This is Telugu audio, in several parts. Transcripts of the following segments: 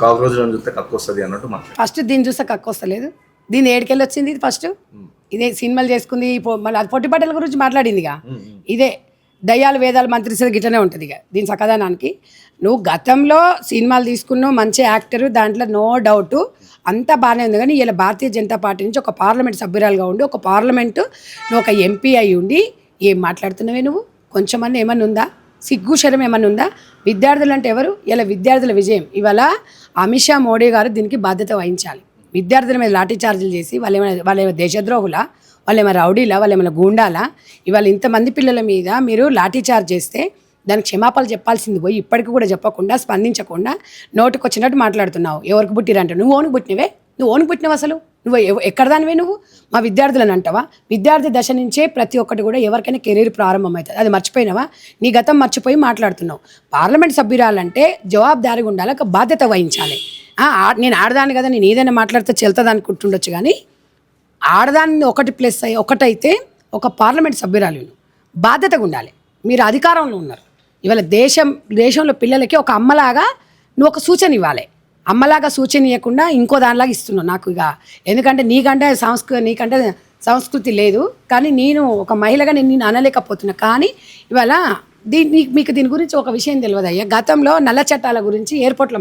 కాక్రోచ్లను చూస్తే కక్కు వస్తుంది అన్నట్టు ఫస్ట్ దీన్ని చూస్తే కక్కు వస్తలేదు. దీన్ని ఏడుకెళ్ళి వచ్చింది ఇది ఫస్ట్. ఇదే సినిమాలు చేసుకుంది, మళ్ళీ అది పొట్టి బట్టల గురించి మాట్లాడిందిగా. ఇదే దయ్యాలు వేదాలు మంత్రిస్తుంది గిట్లనే ఉంటుంది ఇక దీని సకదానానికి. నువ్వు గతంలో సినిమాలు తీసుకున్నావు, మంచి యాక్టరు, దాంట్లో నో డౌట్ అంతా బాగానే ఉంది. కానీ ఇలా భారతీయ జనతా పార్టీ నుంచి ఒక పార్లమెంట్ సభ్యురాలుగా ఉండి, ఒక పార్లమెంటు నువ్వు ఒక ఎంపీ అయి ఉండి ఏం మాట్లాడుతున్నావే నువ్వు? కొంచెమన్నా ఏమన్నా ఉందా? సిగ్గు శరం ఏమన్నా ఉందా? విద్యార్థులు అంటే ఎవరు? ఇలా విద్యార్థుల విజయం. ఇవాళ అమిత్ షా మోడీ గారు దీనికి బాధ్యత వహించాలి. విద్యార్థుల మీద లాఠీ చార్జీలు చేసి వాళ్ళేమైనా దేశద్రోహులా, వాళ్ళేమైనా రౌడీలా, వాళ్ళేమైనా గూండాలా? ఇవాళ ఇంతమంది పిల్లల మీద మీరు లాఠీ చార్జ్ చేస్తే దానికి క్షమాపణలు చెప్పాల్సింది పోయి ఇప్పటికి కూడా చెప్పకుండా, స్పందించకుండా నోటికి వచ్చినట్టు మాట్లాడుతున్నావు. ఎవరికి పుట్టిరంటే నువ్వు ఓనికి పుట్టినవే? నువ్వు ఓనికి పుట్టినవు? అసలు నువ్వు ఎక్కడ దానివే? నువ్వు మా విద్యార్థులను అంటావా? విద్యార్థి దశ నుంచే ప్రతి ఒక్కటి కూడా ఎవరికైనా కెరీర్ ప్రారంభమవుతుంది. అది మర్చిపోయినావా? నీ గతం మర్చిపోయి మాట్లాడుతున్నావు. పార్లమెంట్ సభ్యురాలంటే జవాబుదారీగా ఉండాలి, ఒక బాధ్యత వహించాలి. నేను ఆడదాన్ని కదా, నేను ఏదైనా మాట్లాడితే చెల్తుంది అనుకుంటుండొచ్చు, కానీ ఆడదాన్ని ఒకటైతే ఒక పార్లమెంట్ సభ్యురాలు బాధ్యతగా ఉండాలి. మీరు అధికారంలో ఉన్నారు. ఇవాళ దేశంలో పిల్లలకి ఒక అమ్మలాగా నువ్వు ఒక సూచన ఇవ్వాలి. అమ్మలాగా సూచన ఇవ్వకుండా ఇంకో దానిలాగా ఇస్తున్నావు నాకు. ఇక ఎందుకంటే నీకంటే సంస్కృతి లేదు, కానీ నేను ఒక మహిళగా నేను అనలేకపోతున్నా. కానీ ఇవాళ మీకు దీని గురించి ఒక విషయం తెలియదు అయ్యా. గతంలో నల్ల చట్టాల గురించి ఎయిర్పోర్ట్లో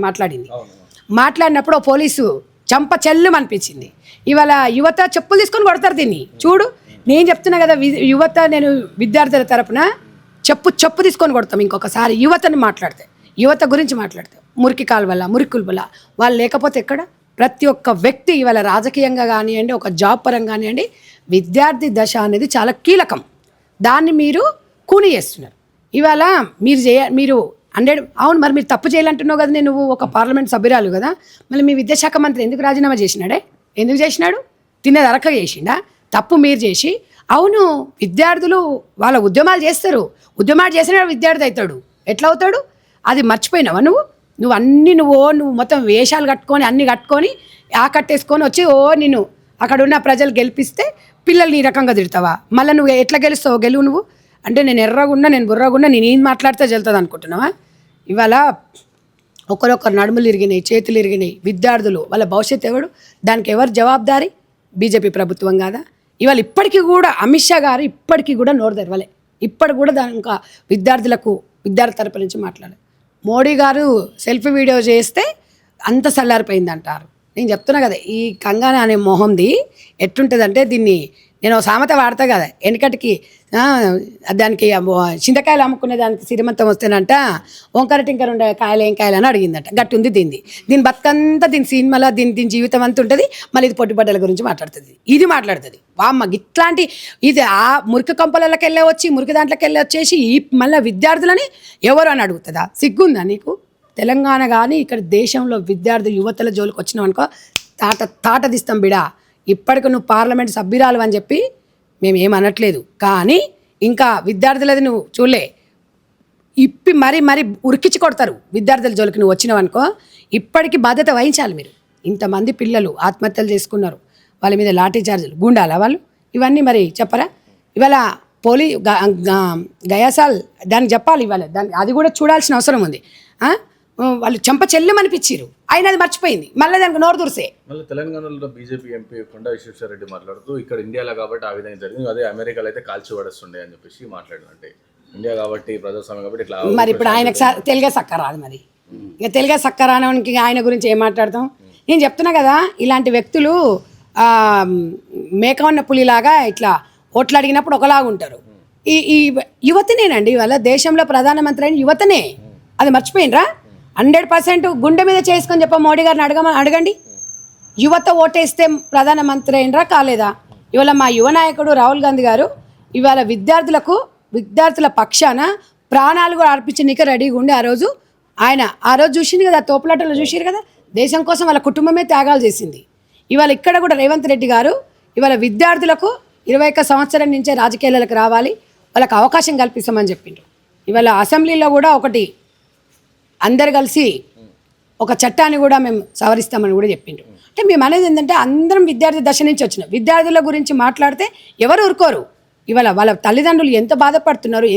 మాట్లాడినప్పుడు పోలీసు చంప చెల్లు అనిపించింది. ఇవాళ యువత చెప్పులు తీసుకొని కొడతారు దీన్ని. చూడు, నేను చెప్తున్నా కదా, యువత, నేను విద్యార్థుల తరపున చెప్పు తీసుకొని కొడతాం. ఇంకొకసారి యువత గురించి మాట్లాడితే మురికి కాలువల, మురికుల వాళ్ళు లేకపోతే ఎక్కడ? ప్రతి ఒక్క వ్యక్తి ఇవాళ రాజకీయంగా కానివ్వండి, ఒక జాబ్ పరంగా కానివ్వండి, విద్యార్థి దశ అనేది చాలా కీలకం. దాన్ని మీరు కూని చేస్తున్నారు. ఇవాళ మీరు 100 అవును, మరి మీరు తప్పు చేయాలంటున్నావు కదా. నువ్వు ఒక పార్లమెంట్ సభ్యురాలు కదా, మళ్ళీ మీ విద్యాశాఖ మంత్రి ఎందుకు రాజీనామా చేసినాడే? ఎందుకు చేసినాడు? తినేది అరక చేసిండా? తప్పు మీరు చేసి, అవును విద్యార్థులు వాళ్ళ ఉద్యమాలు చేస్తారు, ఉద్యమాలు చేసిన విద్యార్థి అవుతాడు. ఎట్లా అవుతాడు? అది మర్చిపోయినావా నువ్వు మొత్తం వేషాలు కట్టుకొని అన్నీ కట్టుకొని ఆకట్టేసుకొని వచ్చి నిన్ను అక్కడ ఉన్న ప్రజలు గెలిపిస్తే పిల్లల్ని ఈ రకంగా తిడతావా? మళ్ళీ నువ్వు ఎట్లా గెలువు నువ్వు? అంటే నేను ఎర్రగున్నా, నేను బుర్రగున్నా, నేను ఏం మాట్లాడితే చెల్తుంది అనుకుంటున్నావా? ఇవాళ ఒకరొకరు నడుములు ఇరిగినాయి, చేతులు ఇరిగినాయి. విద్యార్థులు వాళ్ళ భవిష్యత్తు ఎవడు? దానికి ఎవరు జవాబుదారీ? బీజేపీ ప్రభుత్వం కాదా? ఇవాళ ఇప్పటికీ కూడా అమిత్ షా గారు ఇప్పటికీ కూడా నోరు తెరవలే. ఇప్పటికి కూడా దాని ఇంకా విద్యార్థి తరపు నుంచి మాట్లాడాలి. మోడీ గారు సెల్ఫీ వీడియో చేస్తే అంత చల్లారిపోయింది అంటారు. నేను చెప్తున్నా కదా, ఈ కంగానా అనే మొహంది ఎట్లుంటుందంటే, దీన్ని నేను సామెత వాడతా కదా, వెనకటికి దానికి చింతకాయలు అమ్ముకునే దానికి సిరిమంతం వస్తేనంట వంకర టింకర ఉండే కాయలు ఏం కాయలు అని అడిగిందట. గట్టి ఉంది దీని బతుకంతా, దీని సినిమాలో దీని జీవితం అంతా ఉంటుంది. మళ్ళీ ఇది పొట్టిబడ్డల గురించి మాట్లాడుతుంది. వామ్మ ఇట్లాంటి ఇది ఆ మురికి కంపలకి వచ్చి మురికి దాంట్లోకి వచ్చేసి మళ్ళీ విద్యార్థులని ఎవరు అని అడుగుతుందా? సిగ్గుందా నీకు? తెలంగాణ కానీ ఇక్కడ దేశంలో విద్యార్థి యువతల జోలికి వచ్చినావు అనుకో, తాట తీస్తాం బిడా. ఇప్పటికి నువ్వు పార్లమెంట్ సభ్యురాలు అని చెప్పి మేము ఏమనట్లేదు, కానీ ఇంకా విద్యార్థులది నువ్వు చూడలే, ఇప్పి మరీ ఉరికించి కొడతారు విద్యార్థుల జోలికి నువ్వు వచ్చినావు అనుకో. ఇప్పటికీ బాధ్యత వహించాలి మీరు. ఇంతమంది పిల్లలు ఆత్మహత్యలు చేసుకున్నారు, వాళ్ళ మీద లాఠీ చార్జీలు, గుండాలా వాళ్ళు? ఇవన్నీ మరి చెప్పరా? ఇవాళ గయాసాల్ దానికి చెప్పాలి. ఇవాళ అది కూడా చూడాల్సిన అవసరం ఉంది. వాళ్ళు చంప చెల్లెమనిపించారు, అయినా అది మర్చిపోయింది. మళ్ళీ దానికి నోరు దురిసే. మళ్ళీ తెలంగాణలో బీజేపీ ఎంపీ కొండా విశ్వేశ్వరరెడ్డి మాట్లాడుతూ, ఇక్కడ ఇండియాలో కాబట్టి ఆ విధంగా జరిగింది, అదే అమెరికాలో అయితే కాల్చి పడేస్తుండే అని చెప్పేసి మాట్లాడినంటే, ఇండియా కాబట్టి ప్రజాస్వామ్యం కాబట్టి ఇట్లా. మరి ఇప్పుడు ఆయనకు తెలుగే సక్కరాదు. మరి ఇక తెలుగే సక్కరానికి ఆయన గురించి ఏం మాట్లాడతాం? నేను చెప్తున్నా కదా, ఇలాంటి వ్యక్తులు మేకవన్న పులిలాగా ఇట్లా ఓట్లు అడిగినప్పుడు ఒకలాగా ఉంటారు. ఈ యువతనేనండి ఇవాళ దేశంలో ప్రధానమంత్రి అయిన యువతనే. అది మర్చిపోయినరా? 100% గుండె మీద చేసుకొని చెప్ప మోడీ గారిని అడగండి. యువత ఓటేస్తే ప్రధానమంత్రి అయినరా కాలేదా? ఇవాళ మా యువ నాయకుడు రాహుల్ గాంధీ గారు ఇవాళ విద్యార్థుల పక్షాన ప్రాణాలు కూడా అర్పించడానికి రెడీగా ఉండి ఆ రోజు చూసింది కదా, తోపులాటలో చూసిరు కదా, దేశం కోసం వాళ్ళ కుటుంబమే త్యాగాలు చేసింది. ఇవాళ ఇక్కడ కూడా రేవంత్ రెడ్డి గారు ఇవాళ విద్యార్థులకు 21 సంవత్సరం నుంచే రాజకీయాలకు రావాలి, వాళ్ళకి అవకాశం కల్పిస్తామని చెప్పిండ్రు. ఇవాళ అసెంబ్లీలో కూడా ఒకటి అందరు కలిసి ఒక చట్టాన్ని కూడా మేము సవరిస్తామని కూడా చెప్పిండ్రు. అంటే మేము అనేది ఏంటంటే, అందరం విద్యార్థి దశ నుంచి వచ్చినాం. విద్యార్థుల గురించి మాట్లాడితే ఎవరు ఊరుకోరు. ఇవాళ వాళ్ళ తల్లిదండ్రులు ఎంత బాధపడుతున్నారు,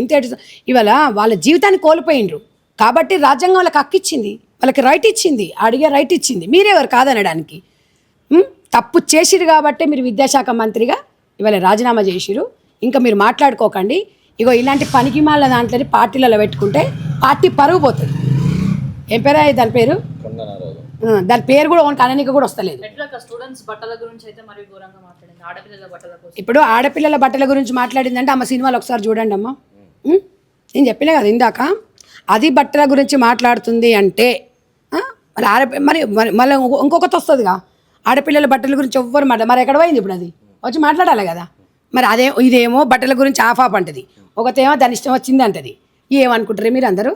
ఇవాళ వాళ్ళ జీవితాన్ని కోల్పోయిండ్రు. కాబట్టి రాజ్యాంగం వాళ్ళకి హక్కు ఇచ్చింది. వాళ్ళకి రైట్ ఇచ్చింది, అడిగే రైట్ ఇచ్చింది. మీరెవరు కాదనడానికి? తప్పు చేసిరు కాబట్టి మీరు విద్యాశాఖ మంత్రిగా ఇవాళ రాజీనామా చేసిరు. ఇంకా మీరు మాట్లాడుకోకండి. ఇగో ఇలాంటి పనికి మాల దాంట్లోని పార్టీలలో పెట్టుకుంటే పార్టీ పరుగు పోతుంది. ఏం పేరు దాని పేరు? దాని పేరు కూడా ఓన్ కననీకి కూడా వస్తలేదు. స్టూడెంట్స్ బట్టల గురించి అయితే మరి ఘోరంగా మాట్లాడింది. ఆడపిల్లల బట్టల కోసం. ఇప్పుడు ఆడపిల్లల బట్టల గురించి మాట్లాడిందంటే అమ్మ సినిమాలు ఒకసారి చూడండి అమ్మ. నేను చెప్పినా కదా ఇందాక, అది బట్టల గురించి మాట్లాడుతుంది అంటే మరి మళ్ళీ ఇంకొకటి వస్తుందిగా, ఆడపిల్లల బట్టల గురించి ఎవ్వరు మరి ఎక్కడ పోయింది ఇప్పుడు? అది వచ్చి మాట్లాడాలి కదా. మరి ఇదేమో బట్టల గురించి ఆఫ్ అంటది, ఒకతేమో దాని ఇష్టం వచ్చింది అంటది. ఏమనుకుంటారు మీరు అందరూ?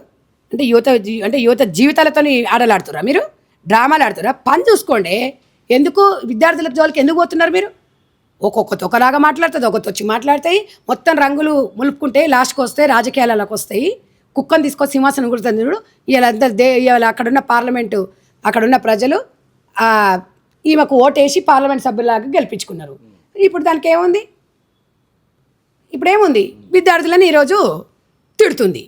అంటే యువత జీవితాలతో ఆటలాడుతురా మీరు? డ్రామాలు ఆడుతురా? పని చూసుకోండి. ఎందుకు విద్యార్థుల జోలికి ఎందుకు పోతున్నారు మీరు? ఒక్కొక్కటి ఒకలాగా మాట్లాడుతుంది, ఒకటి వచ్చి మాట్లాడతాయి, మొత్తం రంగులు ములుపుకుంటే లాస్ట్కి వస్తాయి, రాజకీయాలకు వస్తాయి. కుక్కను తీసుకొని సింహాసనం కుడుతుంది చూడు. ఇవాళ అక్కడున్న పార్లమెంటు, అక్కడున్న ప్రజలు ఈమెకు ఓటేసి పార్లమెంట్ సభ్యులాగా గెలిపించుకున్నారు. ఇప్పుడు దానికి ఏముంది? ఇప్పుడేముంది? విద్యార్థులని ఈరోజు తిడుతుంది.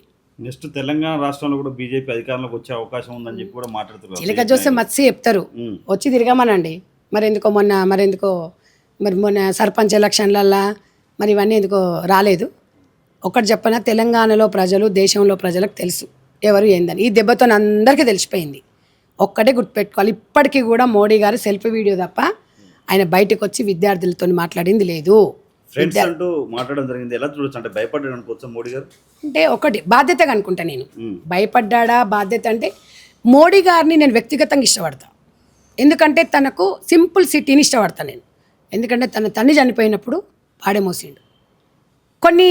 నెక్స్ట్ తెలంగాణ రాష్ట్రంలో కూడా బీజేపీ అధికారంలోకి వచ్చే అవకాశం ఉందని చెప్పి కూడా మాట్లాడుతున్నారు. చిలక చూస్తే మత్స్య చెప్తారు, వచ్చి తిరగమనండి. మరి మొన్న సర్పంచ్ ఎలక్షన్లల్లా మరి ఇవన్నీ ఎందుకో రాలేదు. ఒకటి చెప్పనా, తెలంగాణలో ప్రజలు, దేశంలో ప్రజలకు తెలుసు ఎవరు ఏందని. ఈ దెబ్బతో అందరికీ తెలిసిపోయింది. ఒక్కటే గుర్తుపెట్టుకోవాలి, ఇప్పటికీ కూడా మోడీ గారు సెల్ఫీ వీడియో తప్ప ఆయన బయటకు వచ్చి విద్యార్థులతో మాట్లాడింది లేదు. ఫ్రెండ్స్ అంటూ మాట్లాడడం జరిగింది. ఎలా చూడొచ్చు? అంటే భయపడ్డాడు అనుకోవచ్చు మోడీ గారు. అంటే ఒకటి బాధ్యతగా అనుకుంటా నేను. భయపడ్డా బాధ్యత అంటే మోడీ గారిని నేను వ్యక్తిగతంగా ఇష్టపడతా. ఎందుకంటే తనకు సింపుల్ సిటీని ఇష్టపడతాను నేను. ఎందుకంటే తన తండ్రి చనిపోయినప్పుడు పాడేమోసిండు. కొన్ని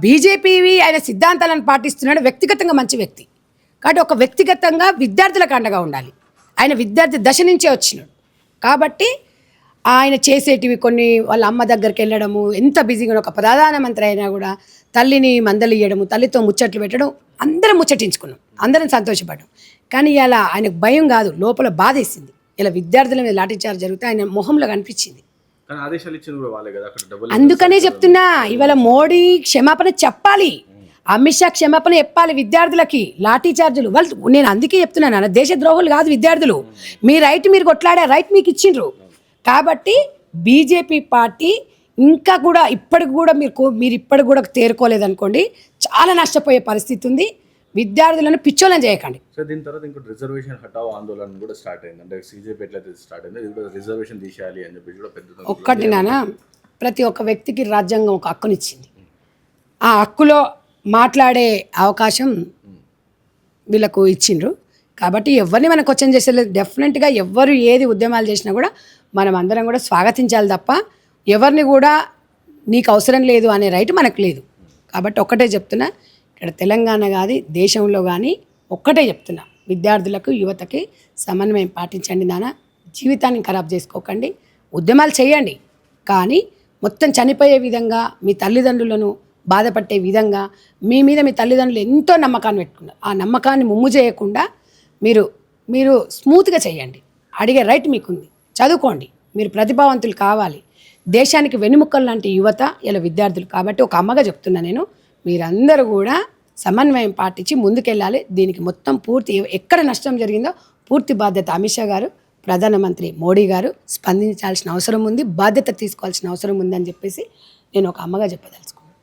బీజేపీవి ఆయన సిద్ధాంతాలను పాటిస్తున్నాడు. వ్యక్తిగతంగా మంచి వ్యక్తి కాబట్టి ఒక వ్యక్తిగతంగా విద్యార్థులకు అండగా ఉండాలి. ఆయన విద్యార్థి దశ నుంచే వచ్చినాడు కాబట్టి ఆయన చేసేటివి కొన్ని, వాళ్ళ అమ్మ దగ్గరికి వెళ్ళడము, ఎంత బిజీగా ఒక ప్రధానమంత్రి అయినా కూడా తల్లిని మందలియడము, తల్లితో ముచ్చట్లు పెట్టడం, అందరం ముచ్చటించుకున్నాం, అందరం సంతోషపడ్డాం. కానీ ఇలా ఆయనకు భయం కాదు, లోపల బాధేసింది. ఇలా విద్యార్థుల మీద లాఠీచార్జ్ జరిగితే ఆయన మొహంలో కనిపించింది. అందుకనే చెప్తున్నా, ఇవాళ మోడీ క్షమాపణ చెప్పాలి, అమిత్ షా క్షమాపణ చెప్పాలి విద్యార్థులకి. లాఠీచార్జులు వాళ్ళు, నేను అందుకే చెప్తున్నాను, దేశ ద్రోహులు కాదు విద్యార్థులు. మీ రైట్ మీరు కొట్లాడే రైట్ మీకు ఇచ్చిండ్రు. కాబట్టి బీజేపీ పార్టీ ఇంకా కూడా ఇప్పటికి కూడా మీరు ఇప్పటికి కూడా తేరుకోలేదనుకోండి, చాలా నష్టపోయే పరిస్థితి ఉంది. విద్యార్థులను పిచ్చోళ్ళని చేయకండి. సో దీని తర్వాత ఇంకోటి రిజర్వేషన్ హటావ్ ఆందోళన కూడా స్టార్ట్ అయింది. అంటే సీజేపీ ఎట్లయితే స్టార్ట్ అయింది, ఇది కూడా రిజర్వేషన్ తీసేయాలి అని చెప్పి కూడా పెద్ద ఒక్కటి నాన్న, ప్రతి ఒక్క వ్యక్తికి రాజ్యాంగం ఒక హక్కునిచ్చింది. ఆ హక్కులో మాట్లాడే అవకాశం వీళ్ళకు ఇచ్చిండ్రు. కాబట్టి ఎవరిని మనం క్వశ్చన్ చేసేది డెఫినెట్గా. ఎవరు ఏది ఉద్యమాలు చేసినా కూడా మనం అందరం కూడా స్వాగతించాలి తప్ప ఎవరిని కూడా నీకు అవసరం లేదు అనే రైట్ మనకు లేదు. కాబట్టి ఒక్కటే చెప్తున్నా, ఇక్కడ తెలంగాణ కానీ దేశంలో కానీ ఒక్కటే చెప్తున్నా, విద్యార్థులకు యువతకి సమన్వయం పాటించండి నాన్న. జీవితాన్ని ఖరాబ్ చేసుకోకండి. ఉద్యమాలు చేయండి, కానీ మొత్తం చనిపోయే విధంగా, మీ తల్లిదండ్రులను బాధపట్టే విధంగా మీ మీద మీ తల్లిదండ్రులు ఎంతో నమ్మకాన్ని పెట్టుకున్నారు. ఆ నమ్మకాన్ని ముమ్ము చేయకుండా మీరు స్మూత్గా చేయండి. అడిగే రైట్ మీకుంది. చదువుకోండి. మీరు ప్రతిభావంతులు కావాలి. దేశానికి వెన్నుముక్కలు లాంటి యువత ఇలా విద్యార్థులు. కాబట్టి ఒక అమ్మగా చెప్తున్నా నేను, మీరందరూ కూడా సమన్వయం పాటించి ముందుకెళ్ళాలి. దీనికి మొత్తం పూర్తి ఎక్కడ నష్టం జరిగిందో పూర్తి బాధ్యత అమిత్ షా గారు, ప్రధానమంత్రి మోడీ గారు స్పందించాల్సిన అవసరం ఉంది, బాధ్యత తీసుకోవాల్సిన అవసరం ఉందని చెప్పేసి నేను ఒక అమ్మగా చెప్పదలుచుకున్నాను.